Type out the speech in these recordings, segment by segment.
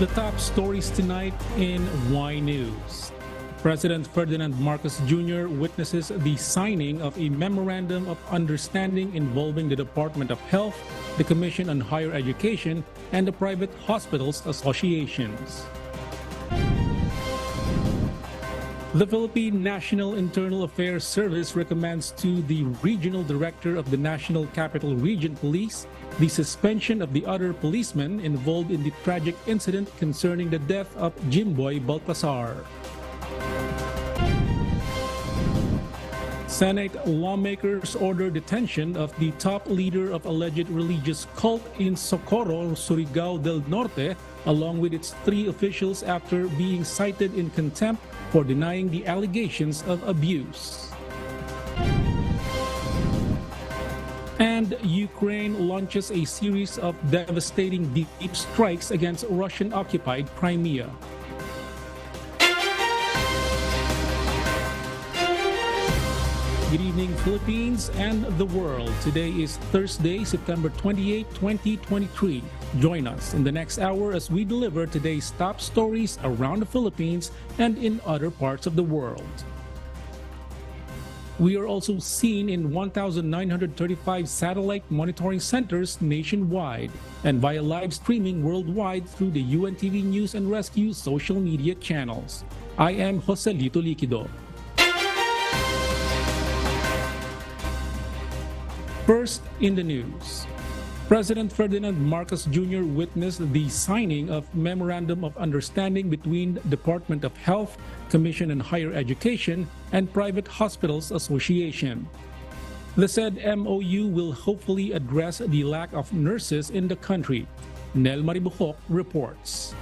The top stories tonight in Y News. President Ferdinand Marcos Jr. witnesses the signing of a memorandum of understanding involving the Department of Health, the Commission on Higher Education, and the private hospitals associations. The Philippine National Internal Affairs Service recommends to the Regional Director of the National Capital Region Police the suspension of the other policemen involved in the tragic incident concerning the death of Jemboy Baltazar. Senate lawmakers order detention of the top leader of alleged religious cult in Socorro, Surigao del Norte, along with its 3 officials after being cited in contempt for denying the allegations of abuse. And Ukraine launches a series of devastating deep strikes against Russian-occupied Crimea. Good evening, Philippines and the world. Today is Thursday, September 28, 2023. Join us in the next hour as we deliver today's top stories around the Philippines and in other parts of the world. We are also seen in 1,935 satellite monitoring centers nationwide and via live streaming worldwide through the UNTV News and Rescue social media channels. I am Joselito Liquido. First in the news. President Ferdinand Marcos Jr. witnessed the signing of Memorandum of Understanding between Department of Health, Commission on Higher Education, and Private Hospitals Association. The said MOU will hopefully address the lack of nurses in the country. Nel Maribuhok reports.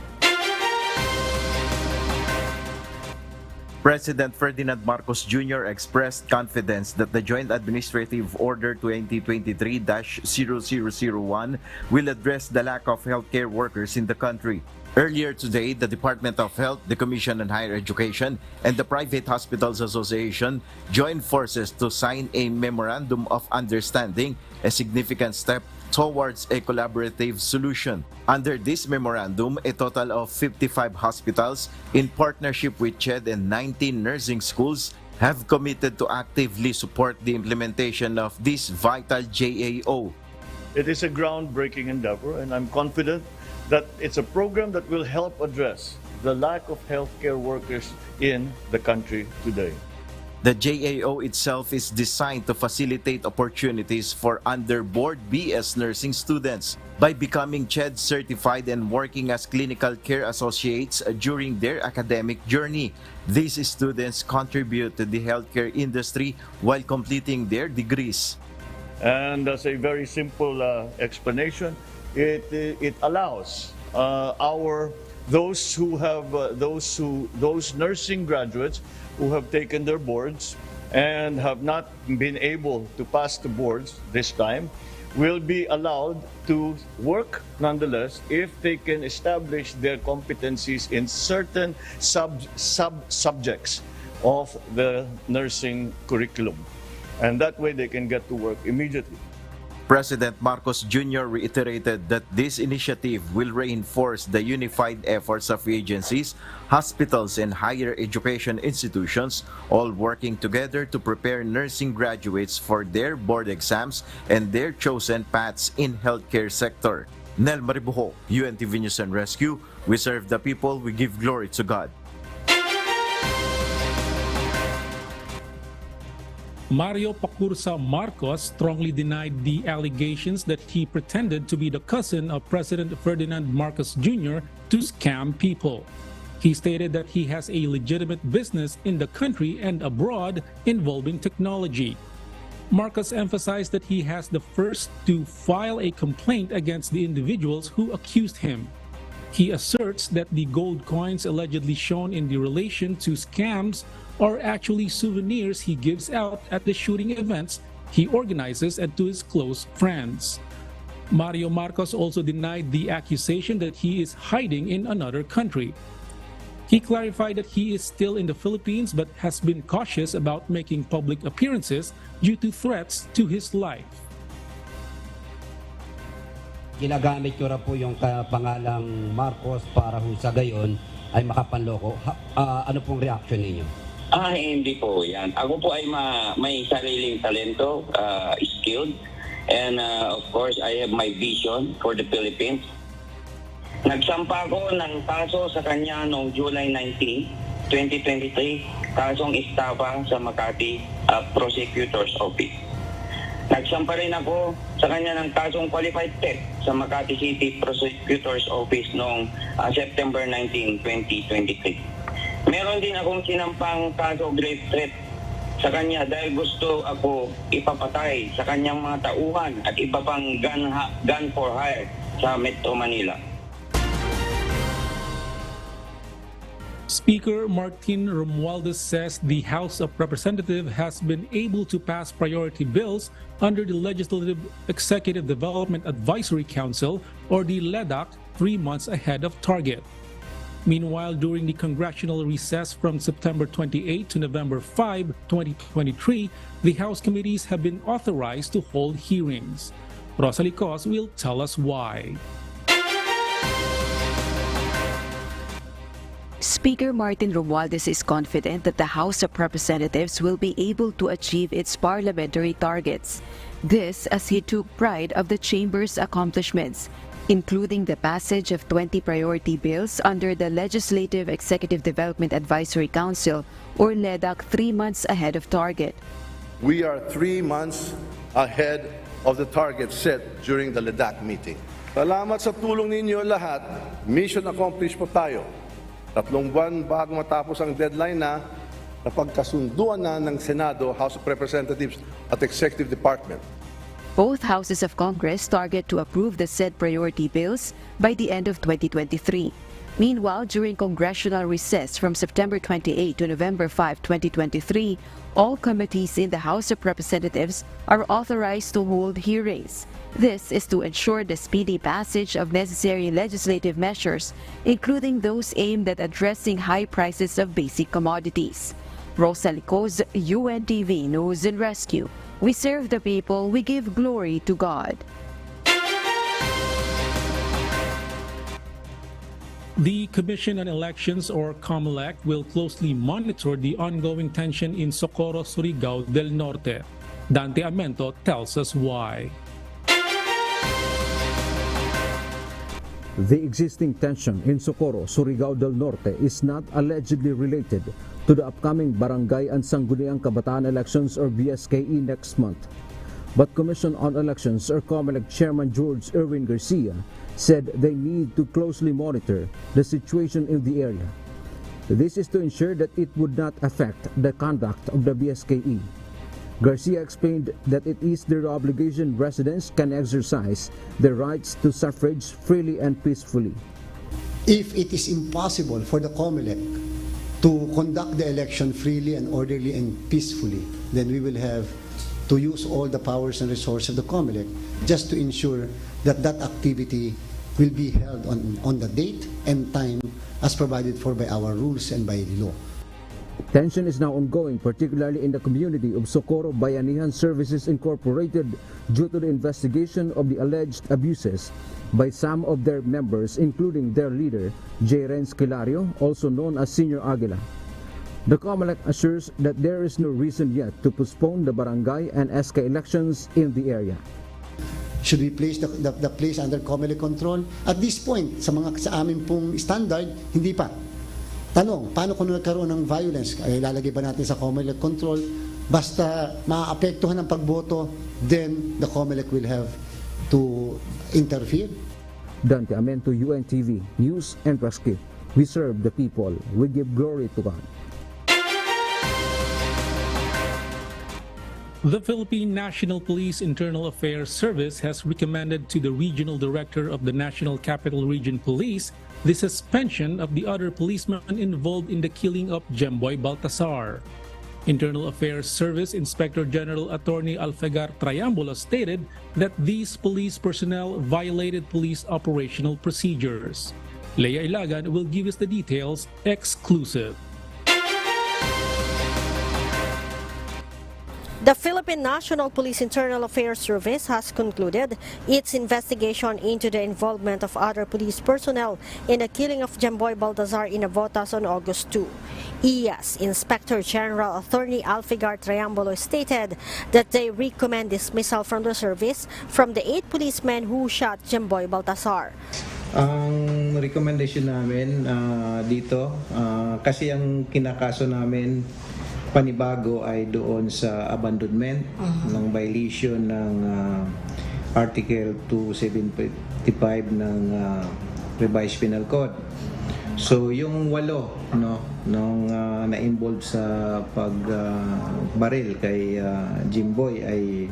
President Ferdinand Marcos Jr. expressed confidence that the Joint Administrative Order 2023-0001 will address the lack of healthcare workers in the country. Earlier today, the Department of Health, the Commission on Higher Education, and the Private Hospitals Association joined forces to sign a Memorandum of Understanding, a significant step towards a collaborative solution. Under this memorandum, a total of 55 hospitals in partnership with CHED and 19 nursing schools have committed to actively support the implementation of this vital JAO. It is a groundbreaking endeavor, and I'm confident that it's a program that will help address the lack of healthcare workers in the country today. The JAO itself is designed to facilitate opportunities for underboard BS nursing students by becoming CHED certified and working as clinical care associates during their academic journey. These students contribute to the healthcare industry while completing their degrees. And as a very simple explanation, it allows those nursing graduates who have taken their boards and have not been able to pass the boards this time will be allowed to work nonetheless if they can establish their competencies in certain subjects of the nursing curriculum. And that way they can get to work immediately. President Marcos Jr. reiterated that this initiative will reinforce the unified efforts of agencies, hospitals, and higher education institutions, all working together to prepare nursing graduates for their board exams and their chosen paths in healthcare sector. Nel Maribuhok, UNTV News and Rescue. We serve the people, we give glory to God. Mario Pacursa Marcos strongly denied the allegations that he pretended to be the cousin of President Ferdinand Marcos Jr. to scam people. He stated that he has a legitimate business in the country and abroad involving technology. Marcos emphasized that he has the first to file a complaint against the individuals who accused him. He asserts that the gold coins allegedly shown in the relation to scams are actually souvenirs he gives out at the shooting events he organizes and to his close friends. Mario Marcos also denied the accusation that he is hiding in another country. He clarified that he is still in the Philippines but has been cautious about making public appearances due to threats to his life. ginagamit nyo ra po yung pangalang Marcos para ho sa gayon ay makapanloko. Ano pong reaction ninyo? Hindi po yan. Ako po ay may sariling talento, skilled, and of course, I have my vision for the Philippines. Nagsampa ko ng kaso sa kanya noong July 19, 2023, kasong estafa sa Makati Prosecutor's Office. Nagsampa rin ako sa kanya ng kasong qualified theft sa Makati City Prosecutor's Office noong September 19, 2023. Meron din akong sinampang kaso grave threat sa kanya dahil gusto ako ipapatay sa kanyang mga tauhan at iba pang gun for hire sa Metro Manila. Speaker Martin Romualdez says the House of Representatives has been able to pass priority bills under the Legislative Executive Development Advisory Council, or the LEDAC, 3 months ahead of target. Meanwhile, during the congressional recess from September 28 to November 5, 2023, the House committees have been authorized to hold hearings. Rosalie Cos will tell us why. Speaker Martin Romualdez is confident that the House of Representatives will be able to achieve its parliamentary targets. This as he took pride of the chamber's accomplishments, including the passage of 20 priority bills under the Legislative Executive Development Advisory Council, or LEDAC, 3 months ahead of target. We are 3 months ahead of the target set during the LEDAC meeting. Salamat sa tulong ninyo lahat. Mission accomplished po tayo. 3 buwan bago matapos ang deadline na napagkasunduan na ng Senado, House of Representatives at Executive Department. Both houses of Congress target to approve the said priority bills by the end of 2023. Meanwhile, during congressional recess from September 28 to November 5, 2023, all committees in the House of Representatives are authorized to hold hearings. This is to ensure the speedy passage of necessary legislative measures, including those aimed at addressing high prices of basic commodities. Rosalie Cos, UNTV News and Rescue. We serve the people, we give glory to God. The Commission on Elections, or COMELEC, will closely monitor the ongoing tension in Socorro, Surigao del Norte. Dante Amento tells us why. The existing tension in Socorro, Surigao del Norte is not allegedly related to the upcoming Barangay and Sangguniang Kabataan elections, or BSKE, next month. But Commission on Elections, or COMELEC Chairman George Erwin Garcia said they need to closely monitor the situation in the area. This is to ensure that it would not affect the conduct of the BSKE. Garcia explained that it is their obligation residents can exercise their rights to suffrage freely and peacefully. If it is impossible for the COMELEC to conduct the election freely and orderly and peacefully, then we will have to use all the powers and resources of the COMELEC just to ensure that that activity will be held on the date and time as provided for by our rules and by law. Tension is now ongoing, particularly in the community of Socorro Bayanihan Services Incorporated, due to the investigation of the alleged abuses by some of their members, including their leader, J. Renz Kilario, also known as Senior Aguila. The COMELEC assures that there is no reason yet to postpone the barangay and SK elections in the area. Should we place the place under COMELEC control? At this point, sa amin pong standard, hindi pa. Tanong, paano kung nagkaroon ng violence? Ay, lalagay ba natin sa COMELEC control? Basta maapektuhan ng pagboto, then the COMELEC will have to interfere. Dante Amento, UNTV News and Rescue. We serve the people. We give glory to God. The Philippine National Police Internal Affairs Service has recommended to the Regional Director of the National Capital Region Police the suspension of the other policemen involved in the killing of Jemboy Baltazar. Internal Affairs Service Inspector General Attorney Alfegar Triambulo stated that these police personnel violated police operational procedures. Leia Ilagan will give us the details exclusive. The Philippine National Police Internal Affairs Service has concluded its investigation into the involvement of other police personnel in the killing of Jemboy Baltazar in Navotas on August 2. IAS Inspector General Attorney Alfigar Triambolo stated that they recommend dismissal from the service from the 8 policemen who shot Jemboy Baltazar. Ang recommendation namin dito, kasi ang kinakaso namin panibago ay doon sa abandonment ng violation ng Article 275 ng Revised Penal Code. So yung 8 nung na-involved sa pagbaril kay Jemboy ay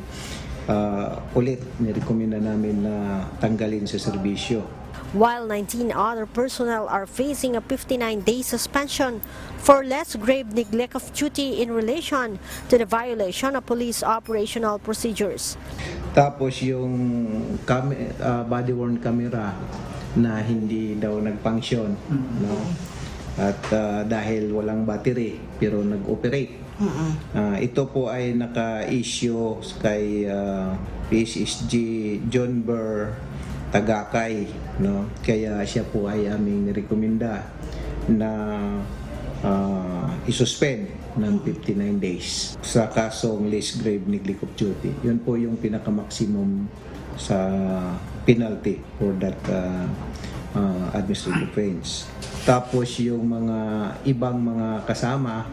ulit nirekomenda namin na tanggalin sa serbisyo. While 19 other personnel are facing a 59-day suspension for less grave neglect of duty in relation to the violation of police operational procedures. Tapos yung body-worn camera na hindi daw nag-function, at dahil walang battery pero nag-operate. Ito po ay naka-issue kay PSSG John Burr Tagakay, kaya siya po ay aming nirekomenda na isuspend ng 59 days sa kasong less grave neglect of duty. Yun po yung pinaka-maximum sa penalty for that administrative offense. Tapos yung mga ibang mga kasama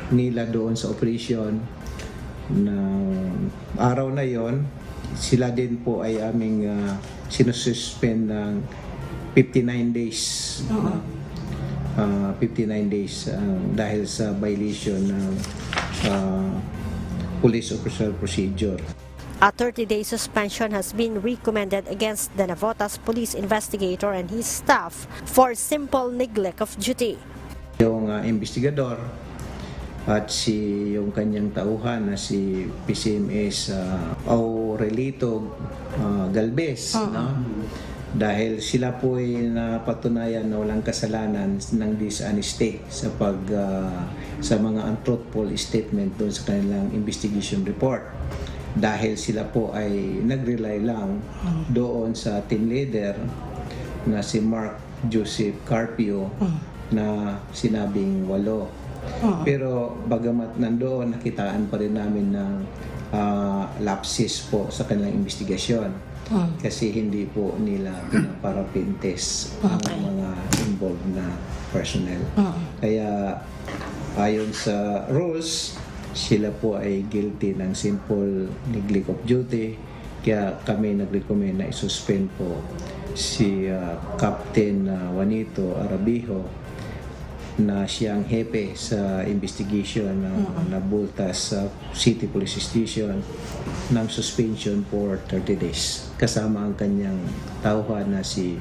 nila doon sa operation na araw na yon, sila din po ay aming sinususpend ng 59 days. 59 days dahil sa violation ng police official procedure. A 30-day suspension has been recommended against the Navotas police investigator and his staff for simple neglect of duty. Yung investigador at yung kanyang tauhan na si PCMS Aurelito Galvez, dahil sila po ay napatunayan na walang kasalanan ng dishonesty sa sa mga untruthful statement doon sa kanilang investigation report, dahil sila po ay nag-rely lang doon sa team leader na si Mark Joseph Carpio na sinabing 8. Pero bagamat nandoon, nakitaan pa rin namin ng lapses po sa kanilang investigasyon kasi hindi po nila pinaparapin test ang mga involved na personnel. Kaya ayon sa rules, sila po ay guilty ng simple neglect of duty, kaya kami nag-recommend na isuspend po si Captain Juanito Arabijo na siyang hepe sa investigation ng nabultas sa City Police Station ng suspension for 30 days kasama ang kanyang tauhan na si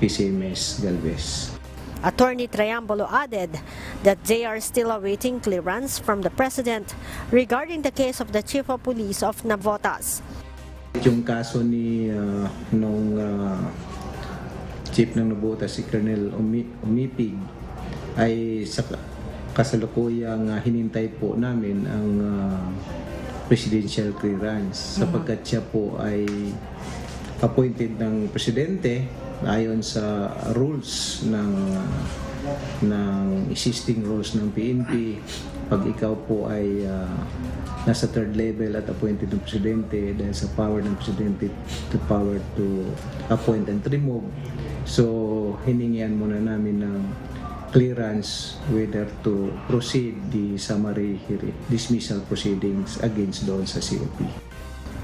PCMS Galvez. Attorney Triambolo added that they are still awaiting clearance from the President regarding the case of the Chief of Police of Navotas. Yung kaso ni Chief ng Navotas, si Colonel Umipig, ay sa kasalukuyang hinintay po namin ang presidential clearance sapagkat siya po ay appointed ng presidente ayon sa rules ng existing rules ng PNP. Pag ikaw po ay nasa third level at appointed ng presidente, dahil sa power ng presidente to power to appoint and remove, so hiningian muna namin ng clearance whether to proceed the summary dismissal proceedings against doon sa COP.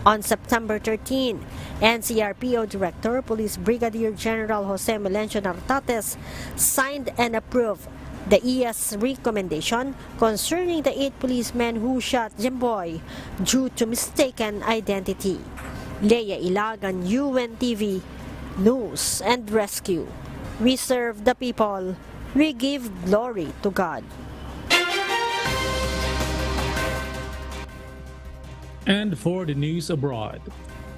On September 13, NCRPO Director Police Brigadier General Jose Melencio Nartates signed and approved the IAS recommendation concerning the 8 policemen who shot Jemboy due to mistaken identity. Leia Ilagan, UNTV, News and Rescue. We serve the people. We give glory to God. And for the news abroad.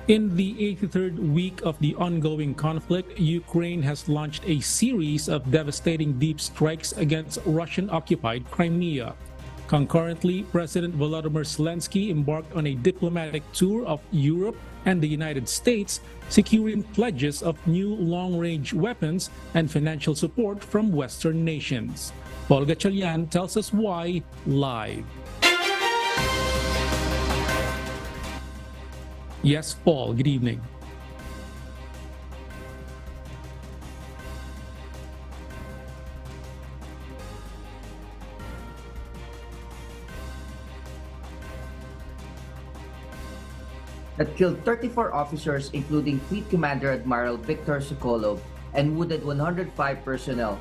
In the 83rd week of the ongoing conflict, Ukraine has launched a series of devastating deep strikes against Russian-occupied Crimea. Concurrently, President Volodymyr Zelensky embarked on a diplomatic tour of Europe and the United States, securing pledges of new long-range weapons and financial support from Western nations. Paul Gatchalian tells us why live. Yes, Paul, good evening. That killed 34 officers, including Fleet Commander Admiral Viktor Sokolov, and wounded 105 personnel.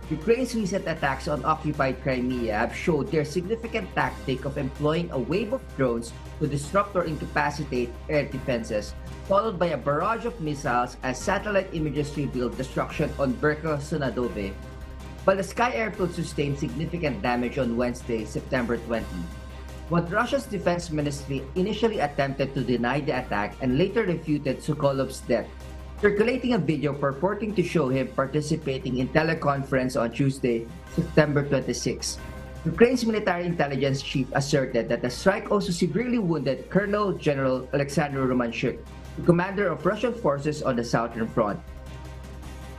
Ukraine's recent attacks on occupied Crimea have showed their significant tactic of employing a wave of drones to disrupt or incapacitate air defenses, followed by a barrage of missiles as satellite images revealed destruction on Berka Sonadove, while the Sky Airfield sustained significant damage on Wednesday, September 20. What Russia's defense ministry initially attempted to deny the attack and later refuted Sokolov's death, circulating a video purporting to show him participating in teleconference on Tuesday, September 26. Ukraine's military intelligence chief asserted that the strike also severely wounded Colonel General Alexander Romanchuk, the commander of Russian forces on the southern front.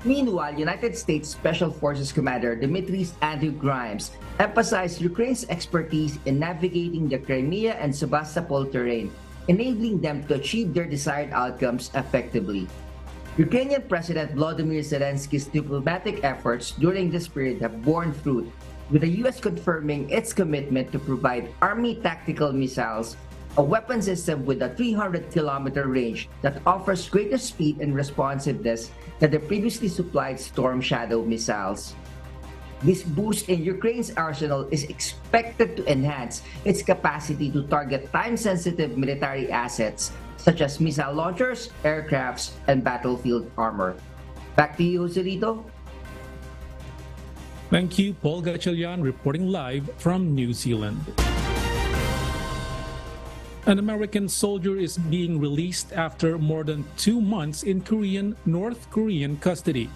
Meanwhile, United States Special Forces Commander Dmitry Andrew Grimes emphasized Ukraine's expertise in navigating the Crimea and Sevastopol terrain, enabling them to achieve their desired outcomes effectively. Ukrainian President Volodymyr Zelensky's diplomatic efforts during this period have borne fruit, with the U.S. confirming its commitment to provide Army tactical missiles, a weapon system with a 300-kilometer range that offers greater speed and responsiveness than the previously supplied Storm Shadow missiles. This boost in Ukraine's arsenal is expected to enhance its capacity to target time-sensitive military assets such as missile launchers, aircrafts, and battlefield armor. Back to you, Joselito. Thank you, Paul Gatchalian, reporting live from New Zealand. An American soldier is being released after more than 2 months in North Korean custody.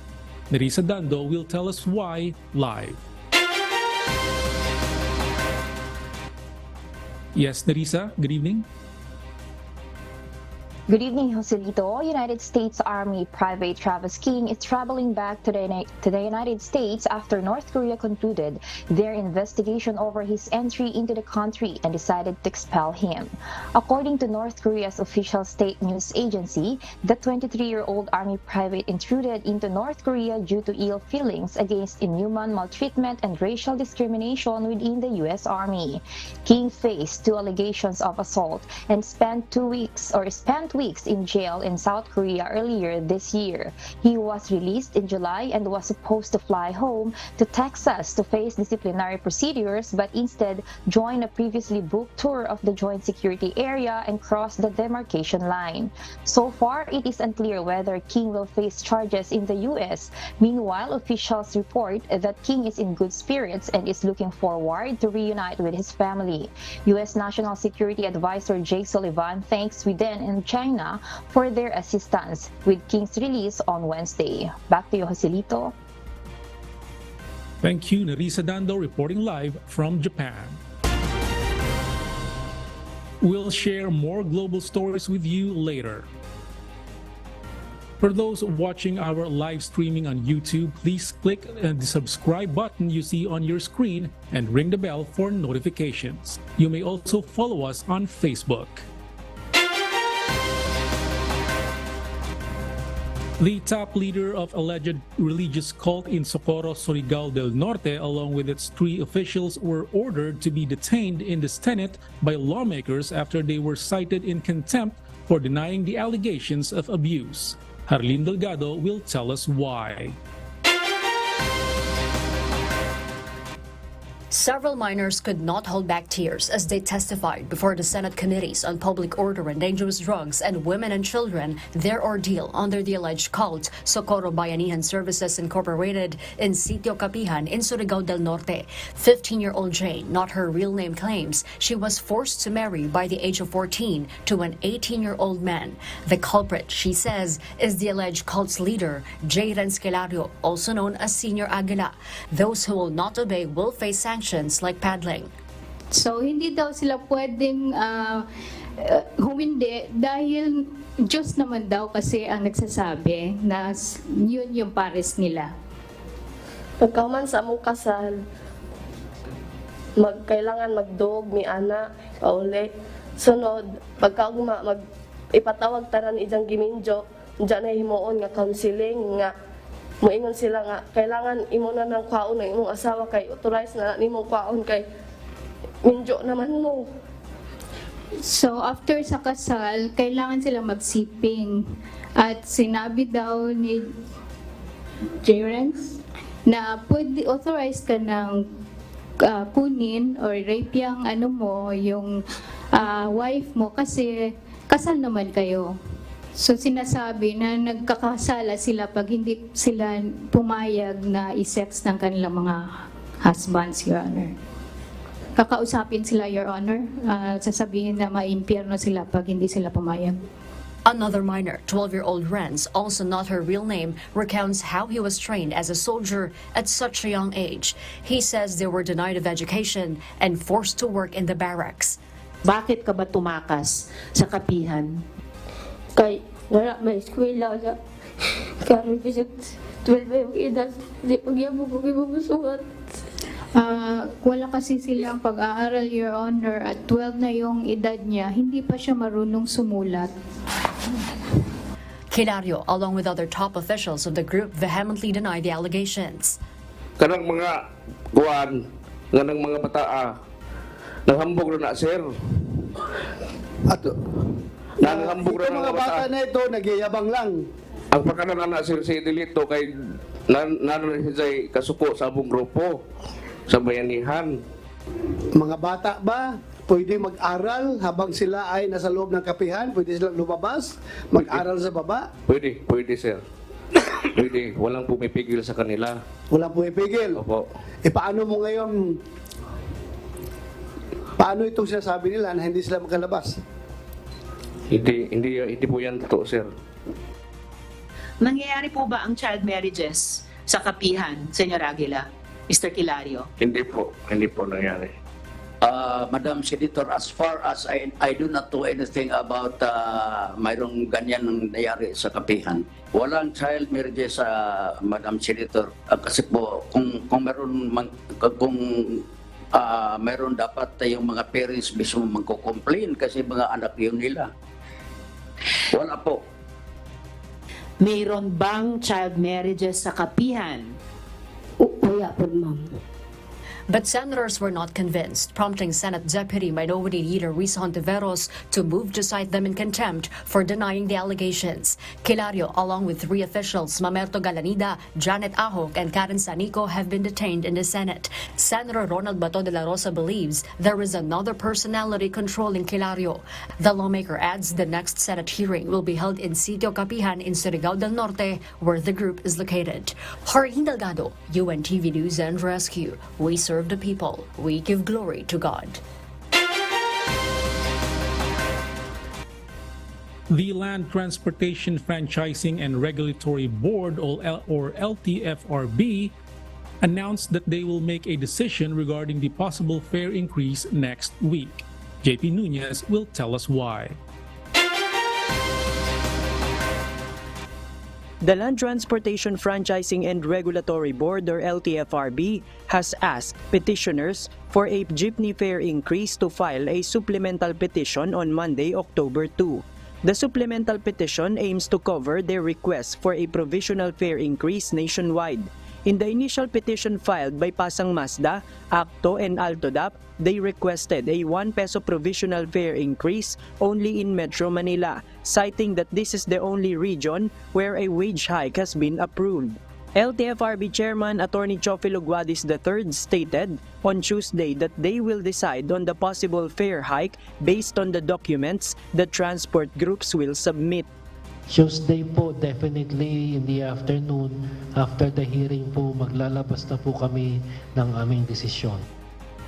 Nerissa Dando will tell us why live. Yes, Nerissa, good evening. Good evening, Joselito. United States Army Private Travis King is traveling back to the United States after North Korea concluded their investigation over his entry into the country and decided to expel him. According to North Korea's official state news agency, the 23-year-old Army private intruded into North Korea due to ill feelings against inhuman maltreatment and racial discrimination within the U.S. Army. King faced 2 allegations of assault and spent weeks in jail in South Korea earlier this year. He was released in July and was supposed to fly home to Texas to face disciplinary procedures, but instead joined a previously booked tour of the Joint Security Area and crossed the demarcation line. So far, it is unclear whether King will face charges in the U.S. Meanwhile, officials report that King is in good spirits and is looking forward to reunite with his family. U.S. National Security Advisor Jake Sullivan thanks Sweden and China for their assistance with King's release on Wednesday. Back to you, Joselito. Thank you, Nerissa Dando, reporting live from Japan. We'll share more global stories with you later. For those watching our live streaming on YouTube, please click the subscribe button you see on your screen and ring the bell for notifications. You may also follow us on Facebook. The top leader of alleged religious cult in Socorro, Surigao del Norte, along with its 3 officials, were ordered to be detained in the Senate by lawmakers after they were cited in contempt for denying the allegations of abuse. Harleen Delgado will tell us why. Several minors could not hold back tears as they testified before the Senate committees on public order and dangerous drugs and women and children their ordeal under the alleged cult Socorro Bayanihan Services Incorporated in Sitio Capihan in Surigao del Norte. 15-year-old Jane, not her real name, claims she was forced to marry by the age of 14 to an 18-year-old man. The culprit, she says, is the alleged cult's leader, J. Renskelario, also known as Senior Aguila. Those who will not obey will face sanctions like paddling. So hindi daw sila pwedeng humindi dahil Diyos naman daw kasi ang nagsasabi na yun yung pares nila. Pagkaman sa among kasal, kailangan magdog, mi ana, pauli. Sunod, pagkaugma, ipatawag tanan ijang giminjo, dyan na himuon nga counseling, nga muingon sila nga, kailangan imo na ng kwaon ng imong asawa kay authorize na nimong kwaon kay minjo naman mo. So after sa kasal, kailangan sila magsiping. At sinabi daw ni Jerence na pwede authorize ka ng kunin or rape yung yung wife mo kasi kasal naman kayo. So sinasabi na nagkakasala sila pag hindi sila pumayag na i-sex ng kanilang mga husbands, Your Honor. Kakausapin sila, Your Honor. Sasabihin na maimpyerno sila pag hindi sila pumayag. Another minor, 12-year-old Renz, also not her real name, recounts how he was trained as a soldier at such a young age. He says they were denied of education and forced to work in the barracks. Bakit ka ba tumakas sa kapihan? Kay wala may eskwela sa karon kasi 12 yung edad, di pagyamo ko gibubusuhan. Wala kasi silang pag-aaral, Your Honor, at 12 na yung edad niya, hindi pa siya marunong sumulat. Kilario, along with other top officials of the group, vehemently denied the allegations. Kanang mga kuwan, kanang mga bataa, naghambog na sir. Ato. Naghambog na mga bata na ito, nagyayabang lang. Ang pagkanan na sir si Delito kay naroon siya kasuko sa abong grupo sa bayanihan. Mga bata ba pwede mag-aral habang sila ay nasa loob ng kapihan? Pwede silang lumabas, mag-aral sa baba? Pwede sir. Pwede, walang pumipigil sa kanila. Walang pumipigil? Opo. Paano mo ngayon, paano itong sinasabi nila na hindi sila makalabas? Hindi po yan totoo, sir. Nangyayari po ba ang child marriages sa kapihan, Senyor Aguila? Mr. Kilario? Hindi po nangyari. Madam Senator, as far as I do not know anything about mayroong ganyan nangyayari sa kapihan. Walang child marriages sa Madam Senator. Kasi po, kung meron dapat yung mga parents mismo magko-complain kasi mga anak yun nila. Wala po. Mayroon bang child marriages sa kapihan? Wala po, ma'am. But senators were not convinced, prompting Senate Deputy Minority Leader Risa Hontiveros to move to cite them in contempt for denying the allegations. Kilario, along with 3 officials, Mamerto Galanida, Janet Ahok, and Karen Sanico, have been detained in the Senate. Senator Ronald Bato de la Rosa believes there is another personality controlling Kilario. The lawmaker adds the next Senate hearing will be held in Sitio Capihan in Surigao del Norte, where the group is located. Harleen Delgado, UNTV News and Rescue. We serve the people. We give glory to God. The Land Transportation Franchising and Regulatory Board, or LTFRB, announced that they will make a decision regarding the possible fare increase next week. JP Nunez will tell us why. The Land Transportation Franchising and Regulatory Board, or LTFRB, has asked petitioners for a jeepney fare increase to file a supplemental petition on Monday, October 2. The supplemental petition aims to cover their request for a provisional fare increase nationwide. In the initial petition filed by Pasang Mazda, Acto, and Altodap, they requested a 1 peso provisional fare increase only in Metro Manila, citing that this is the only region where a wage hike has been approved. LTFRB Chairman Attorney Chofilo Guadis III stated on Tuesday that they will decide on the possible fare hike based on the documents the transport groups will submit. Tuesday po, definitely in the afternoon, after the hearing po, maglalabas na po kami ng aming desisyon.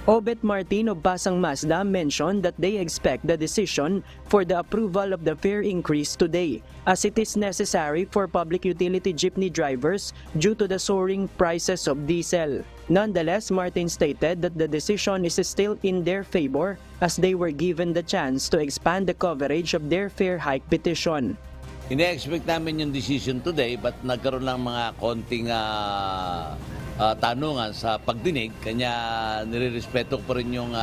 Obet Martin of Pasang Mazda mentioned that they expect the decision for the approval of the fare increase today, as it is necessary for public utility jeepney drivers due to the soaring prices of diesel. Nonetheless, Martin stated that the decision is still in their favor as they were given the chance to expand the coverage of their fare hike petition. Ine-expect namin yung decision today, but nagkaroon lang mga konting tanungan sa pagdinig, kanya nirerespeto ko rin yung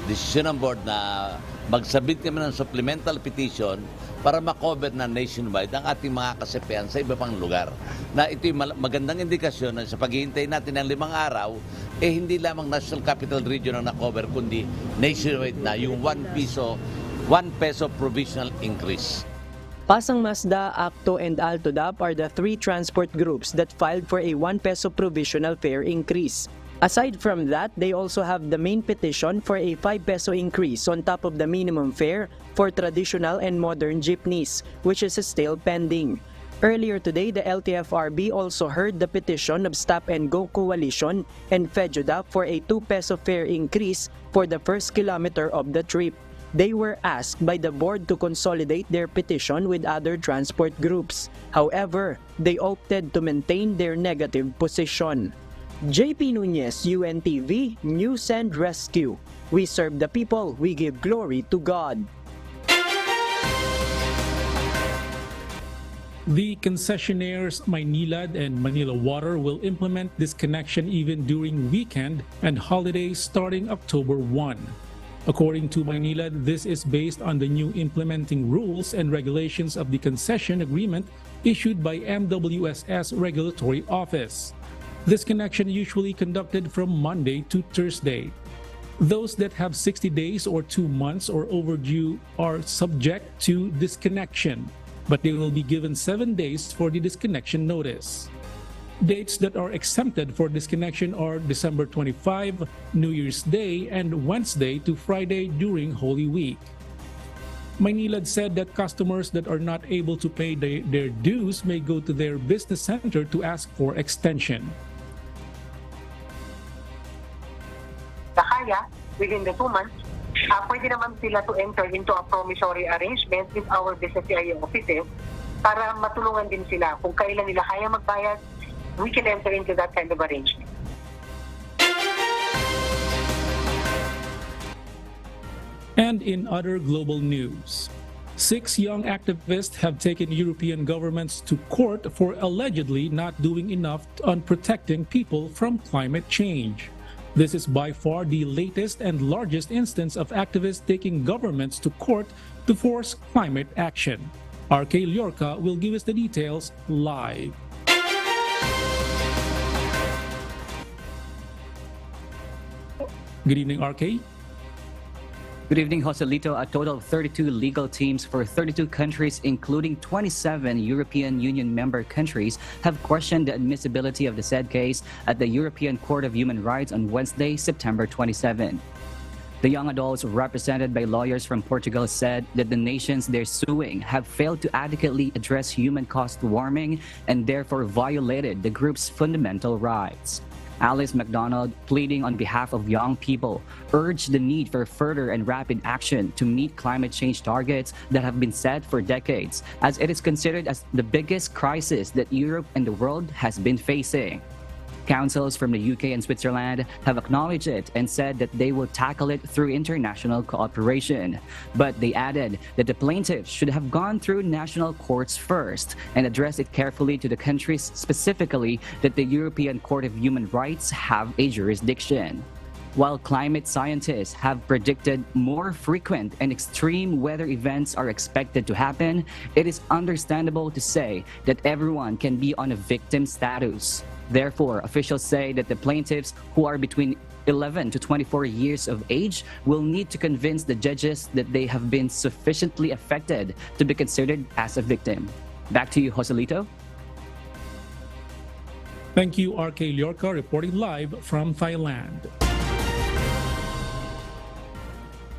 decision ng board na magsabit kami ng supplemental petition para makover na nationwide ang ating mga kasepian sa iba pang lugar. Na ito'y magandang indikasyon na sa paghihintay natin ng 5 araw, hindi lamang National Capital Region ang nakover, kundi nationwide na yung 1 peso provisional increase. Pasang Mazda, Acto, and Altodap are the 3 transport groups that filed for a 1 peso provisional fare increase. Aside from that, they also have the main petition for a 5 peso increase on top of the minimum fare for traditional and modern jeepneys, which is still pending. Earlier today, the LTFRB also heard the petition of Stop and Go Coalition and FEJUDA for a 2 peso fare increase for the first kilometer of the trip. They were asked by the board to consolidate their petition with other transport groups. However, they opted to maintain their negative position. JP Nunez, UNTV, News and Rescue. We serve the people, we give glory to God. The concessionaires Maynilad and Manila Water will implement this connection even during weekend and holidays starting October 1. According to Maynilad, this is based on the new implementing rules and regulations of the concession agreement issued by MWSS Regulatory Office. This connection usually conducted from Monday to Thursday. Those that have 60 days or 2 months or overdue are subject to disconnection, but they will be given 7 days for the disconnection notice. Dates that are exempted for disconnection are December 25, New Year's Day, and Wednesday to Friday during Holy Week. Maynilad said that customers that are not able to pay their dues may go to their business center to ask for extension. Kaya, within the 2 months, pwede naman sila to enter into a promissory arrangement with our business area offices para matulungan din sila. Kung kailan nila kaya magbayad, we can enter into that kind of arrangement. And in other global news, 6 young activists have taken European governments to court for allegedly not doing enough on protecting people from climate change. This is by far the latest and largest instance of activists taking governments to court to force climate action. RK Liorca will give us the details live. Good evening, RK. Good evening, Joselito. A total of 32 legal teams for 32 countries, including 27 European Union member countries, have questioned the admissibility of the said case at the European Court of Human Rights on Wednesday, September 27. The young adults, represented by lawyers from Portugal, said that the nations they're suing have failed to adequately address human-caused warming and therefore violated the group's fundamental rights. Alice MacDonald, pleading on behalf of young people, urged the need for further and rapid action to meet climate change targets that have been set for decades, as it is considered as the biggest crisis that Europe and the world has been facing. Councils from the UK and Switzerland have acknowledged it and said that they will tackle it through international cooperation. But they added that the plaintiffs should have gone through national courts first and addressed it carefully to the countries specifically that the European Court of Human Rights have a jurisdiction. While climate scientists have predicted more frequent and extreme weather events are expected to happen, it is understandable to say that everyone can be on a victim status. Therefore, officials say that the plaintiffs, who are between 11 to 24 years of age, will need to convince the judges that they have been sufficiently affected to be considered as a victim. Back to you, Joselito. Thank you, RK Liorca, reporting live from Thailand.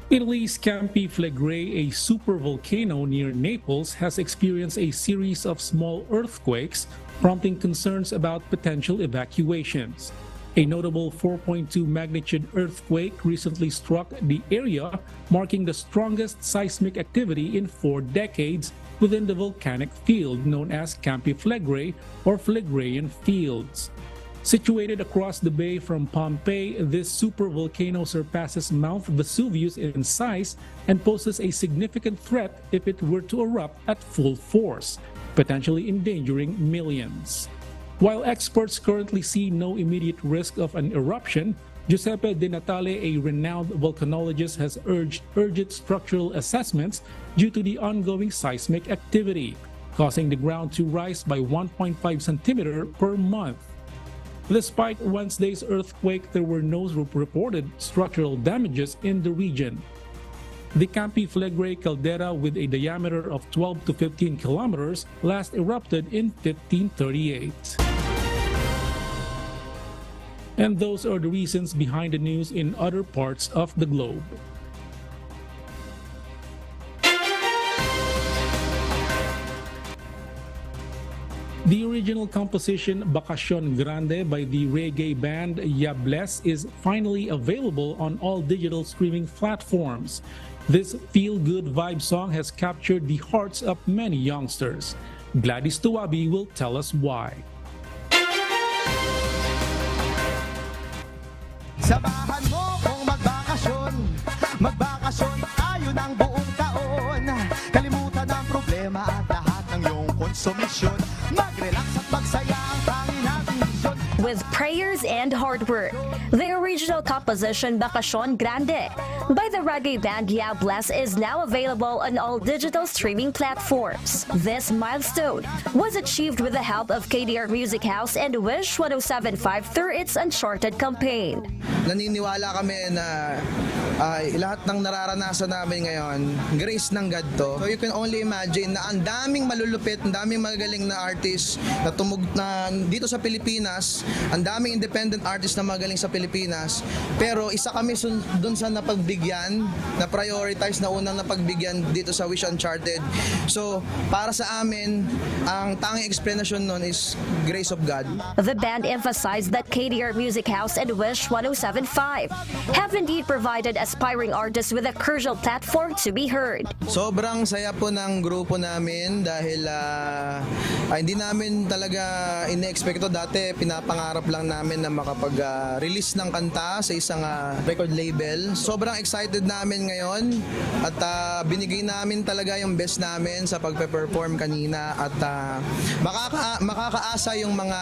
Italy's Campi Flegrei, a supervolcano near Naples, has experienced a series of small earthquakes, prompting concerns about potential evacuations. A notable 4.2 magnitude earthquake recently struck the area, marking the strongest seismic activity in 4 decades within the volcanic field known as Campi Flegrei or Phlegraean Fields. Situated across the bay from Pompeii, this supervolcano surpasses Mount Vesuvius in size and poses a significant threat if it were to erupt at full force, potentially endangering millions. While experts currently see no immediate risk of an eruption, Giuseppe De Natale, a renowned volcanologist, has urged urgent structural assessments due to the ongoing seismic activity, causing the ground to rise by 1.5 centimeter per month. Despite Wednesday's earthquake, there were no reported structural damages in the region. The Campi Flegrei caldera, with a diameter of 12 to 15 kilometers, last erupted in 1538. And those are the reasons behind the news in other parts of the globe. The original composition Bakasyon Grande by the reggae band Yables is finally available on all digital streaming platforms. This feel-good vibe song has captured the hearts of many youngsters. Gladys Tuwabi will tell us why. Samahan mo kung magbakasyon, magbakasyon tayo ng buong taon. Kalimutan ang problema at lahat ng iyong konsumisyon. Mag-relax at magsaya ang tanging nating misyon. With prayers and hard work, the original composition Bakasyon Grande by the reggae band Yables is now available on all digital streaming platforms. This milestone was achieved with the help of KDR Music House and Wish 1075 through its Uncharted campaign. Naniniwala kami na lahat ng nararanasan namin ngayon, grace ng God to. So you can only imagine na ang daming malulupit, ang daming magaling na artist na dito sa Pilipinas, ang daming independent artist na magaling sa Pilipinas, pero isa kami dun sa napagbigyan, na prioritize na unang napagbigyan dito sa Wish Uncharted. So para sa amin, ang tanging explanation nun is grace of God. The band emphasized that KDR Music House and Wish 1075 have indeed provided aspiring artists with a crucial platform to be heard. Sobrang saya po ng grupo namin dahil hindi namin talaga ine-expect ito. Dati pinapangarap lang namin na makapag-release ng kanta sa isang record label. Sobrang excited namin ngayon at binigay namin talaga yung best namin sa pagpe-perform kanina at makakaasa yung mga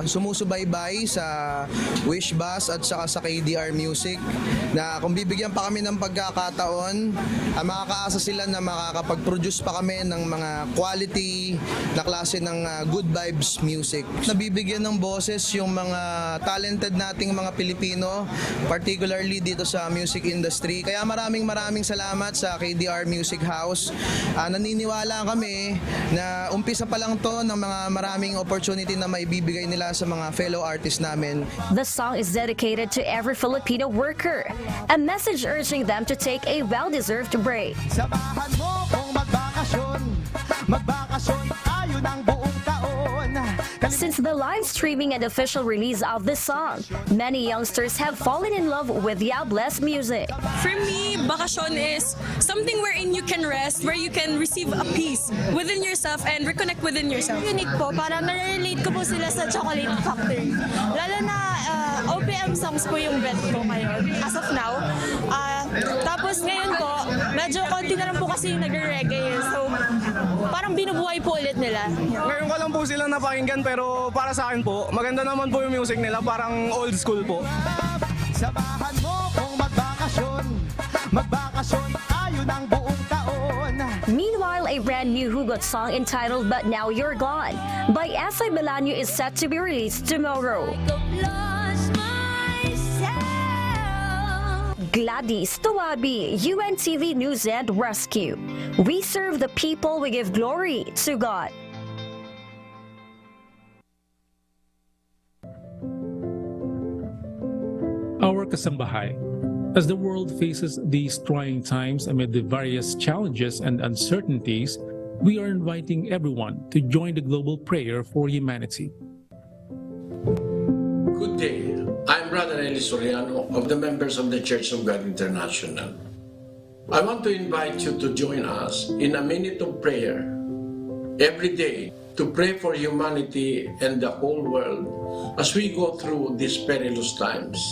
sumusubaybay sa Wish Bus at saka sa KDR Music na kung bibigyan pa kami ng pagkakataon, makakaasa sila na makakapag-produce pa kami ng mga quality na klase ng good vibes music. Nabibigyan ng boses yung mga talented nating mga Pilipino, particularly dito sa music industry. Kaya maraming salamat sa KDR Music House. Naniniwala kami na umpisa pa lang to ng mga maraming opportunity na maibibigay nila sa mga fellow artists namin. The song is dedicated to every Filipino worker, a message urging them to take a well-deserved break. Samahan mo kung magbakasyon, magbakasyon tayo ng buong taon. Since the live streaming and official release of this song, many youngsters have fallen in love with Yables music. For me, bakasyon is something wherein you can rest, where you can receive a peace within yourself and reconnect within yourself. Unique po, para ma-relate ko po sila sa Chocolate Factory. Lalo na OPM songs po yung bet ko ngayon, as of now. Tapos ngayon po, medyo konti na lang po kasi yung nag-reggae. So, parang binubuhay po ulit nila. Ngayon ko lang po silang napakinggan, pero para sa akin po, maganda naman po yung music nila, parang old school po. Samahan mo kung magbakasyon, magbakasyon tayo ng buong taon. Meanwhile, a brand new hugot song entitled But Now You're Gone by S.I. Melanio is set to be released tomorrow. Gladys Tuwabi, UNTV News and Rescue. We serve the people, we give glory to God. Our kasambahay. As the world faces these trying times amid the various challenges and uncertainties, we are inviting everyone to join the global prayer for humanity. Good day. Father Eli Soriano of the members of the Church of God International. I want to invite you to join us in a minute of prayer every day to pray for humanity and the whole world as we go through these perilous times.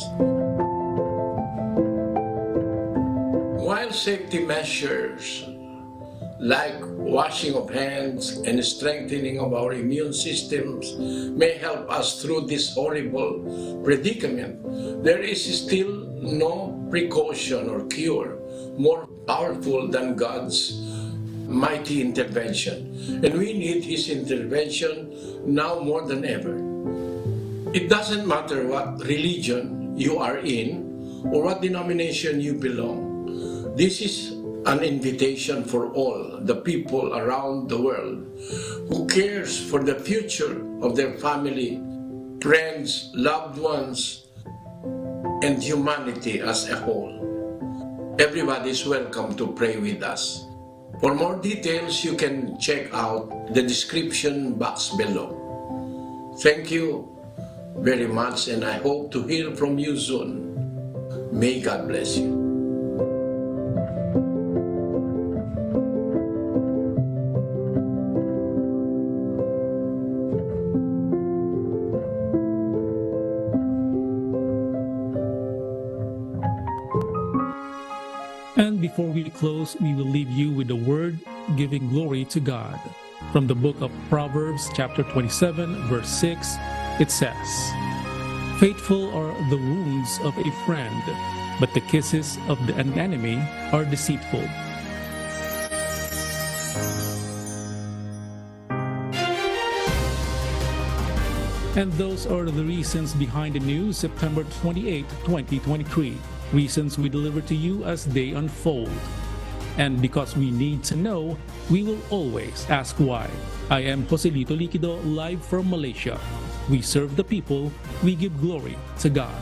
While safety measures like washing of hands and strengthening of our immune systems may help us through this horrible predicament, there is still no precaution or cure more powerful than God's mighty intervention. And we need His intervention now more than ever. It doesn't matter what religion you are in or what denomination you belong. This is an invitation for all the people around the world who cares for the future of their family, friends, loved ones, and humanity as a whole. Everybody is welcome to pray with us. For more details, you can check out the description box below. Thank you very much, and I hope to hear from you soon. May God bless you. And before we close, we will leave you with a word giving glory to God. From the book of Proverbs, chapter 27, verse 6, it says, "Faithful are the wounds of a friend, but the kisses of an enemy are deceitful." And those are the reasons behind the news, September 28, 2023. Reasons we deliver to you as they unfold. And because we need to know, we will always ask why. I am Joselito Liquido, live from Malaysia. We serve the people, we give glory to God.